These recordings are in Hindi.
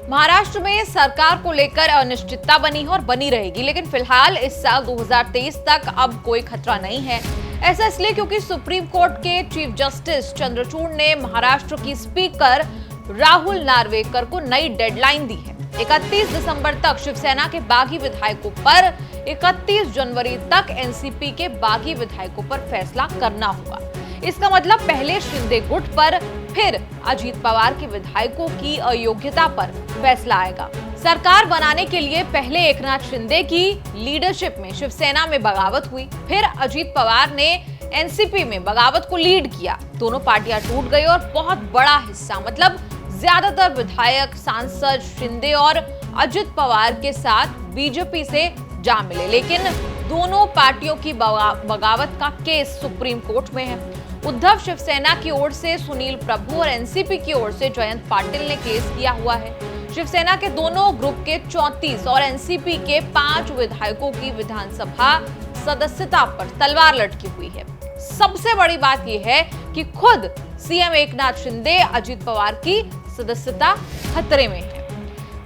महाराष्ट्र में सरकार को लेकर अनिश्चितता बनी है और बनी रहेगी, लेकिन फिलहाल इस साल 2023 तक अब कोई खतरा नहीं है। ऐसा इसलिए क्योंकि सुप्रीम कोर्ट के चीफ जस्टिस चंद्रचूड़ ने महाराष्ट्र की स्पीकर राहुल नार्वेकर को नई डेडलाइन दी है। 31 दिसंबर तक शिवसेना के बागी विधायकों पर, 31 जनवरी तक एनसीपी के बागी विधायकों पर फैसला करना होगा। इसका मतलब पहले शिंदे गुट पर, फिर अजीत पवार के विधायकों की अयोग्यता पर फैसला आएगा। सरकार बनाने के लिए पहले एकनाथ शिंदे की लीडरशिप में शिवसेना में बगावत हुई, फिर अजीत पवार ने एनसीपी में बगावत को लीड किया। दोनों पार्टियां टूट गई और बहुत बड़ा हिस्सा, मतलब ज्यादातर विधायक, सांसद शिंदे और अजित पवार के साथ बीजेपी से जा मिले। लेकिन दोनों पार्टियों की बगावत का केस सुप्रीम कोर्ट में है। उद्धव शिवसेना की ओर से सुनील प्रभु और एनसीपी की ओर से जयंत पाटिल ने केस किया हुआ है। शिवसेना के दोनों ग्रुप के 34 और एनसीपी के 5 विधायकों की विधानसभा सदस्यता पर तलवार लटकी हुई है। सबसे बड़ी बात यह है कि खुद सीएम एकनाथ शिंदे, अजित पवार की सदस्यता खतरे में है।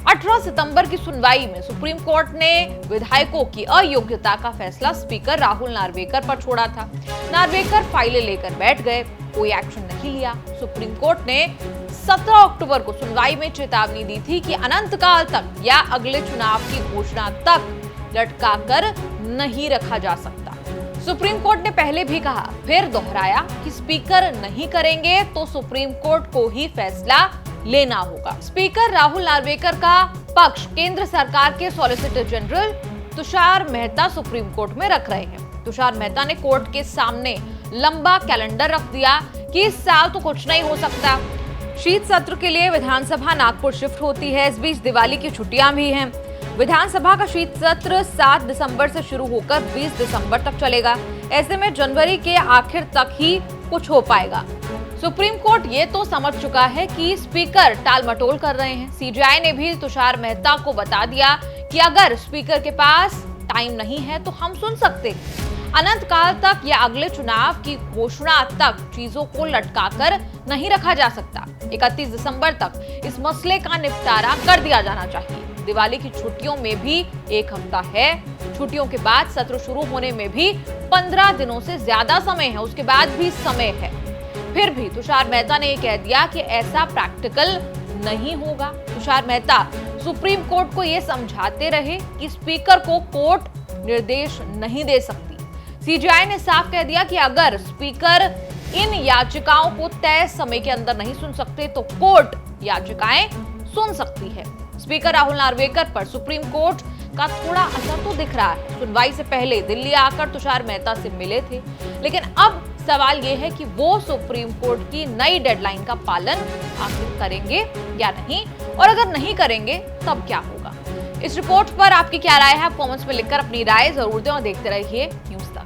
18 सितंबर की सुनवाई में सुप्रीम कोर्ट ने विधायकों की अयोग्यता का फैसला स्पीकर राहुल नार्वेकर पर छोड़ा था। नार्वेकर फाइलें लेकर बैठ गए, कोई एक्शन नहीं लिया। सुप्रीम कोर्ट ने 17 अक्टूबर को सुनवाई में चेतावनी दी थी कि अनंत काल तक या अगले चुनाव की घोषणा तक लटकाकर नहीं रखा जा सकता। सुप्रीम कोर्ट ने पहले भी कहा, फिर दोहराया कि स्पीकर नहीं करेंगे तो सुप्रीम कोर्ट को ही फैसला लेना होगा। स्पीकर राहुल नार्वेकर का पक्ष केंद्र सरकार के solicitor general Tushar Mehta supreme court में रख रहे हैं। तुषार मेहता ने कोर्ट के सामने लंबा कैलेंडर रख दिया कि इस साल तो कुछ नहीं हो सकता। शीत सत्र के लिए विधानसभा नागपुर शिफ्ट होती है। इस बीच दिवाली की छुट्टियां भी हैं। विधानसभा का शीत सत्र 7 दिसंबर से शुरू होकर 20 दिसंबर तक चलेगा। ऐसे में जनवरी के आखिर तक ही कुछ हो पाएगा। सुप्रीम कोर्ट ये तो समझ चुका है कि स्पीकर टाल मटोल कर रहे हैं। सीजेआई ने भी तुषार मेहता को बता दिया कि अगर स्पीकर के पास टाइम नहीं है तो हम सुन सकते। अनंत काल तक या अगले चुनाव की घोषणा तक चीजों को लटकाकर नहीं रखा जा सकता। 31 दिसंबर तक इस मसले का निपटारा कर दिया जाना चाहिए। दिवाली की छुट्टियों में भी 1 हफ्ता है। छुट्टियों के बाद सत्र शुरू होने में भी 15 दिनों से ज्यादा समय है। उसके बाद भी समय है। फिर भी तुषार मेहता ने कह दिया कि ऐसा प्रैक्टिकल नहीं होगा। तुषार मेहता सुप्रीम कोर्ट को यह समझाते रहे कि स्पीकर को कोर्ट निर्देश नहीं दे सकती। सीजेआई ने साफ कह दिया कि अगर स्पीकर इन याचिकाओं को तय समय के अंदर नहीं सुन सकते तो कोर्ट याचिकाएं सुन सकती है। स्पीकर राहुल नार्वेकर पर सुप्रीम कोर्ट का थोड़ा असर तो दिख रहा है। सुनवाई से पहले दिल्ली आकर तुषार मेहता से मिले थे, लेकिन अब सवाल यह है कि वो सुप्रीम कोर्ट की नई डेडलाइन का पालन आखिर करेंगे या नहीं, और अगर नहीं करेंगे तब क्या होगा। इस रिपोर्ट पर आपकी क्या राय है? आप कमेंट्स में लिखकर अपनी राय जरूर दें और देखते रहिए न्यूज़।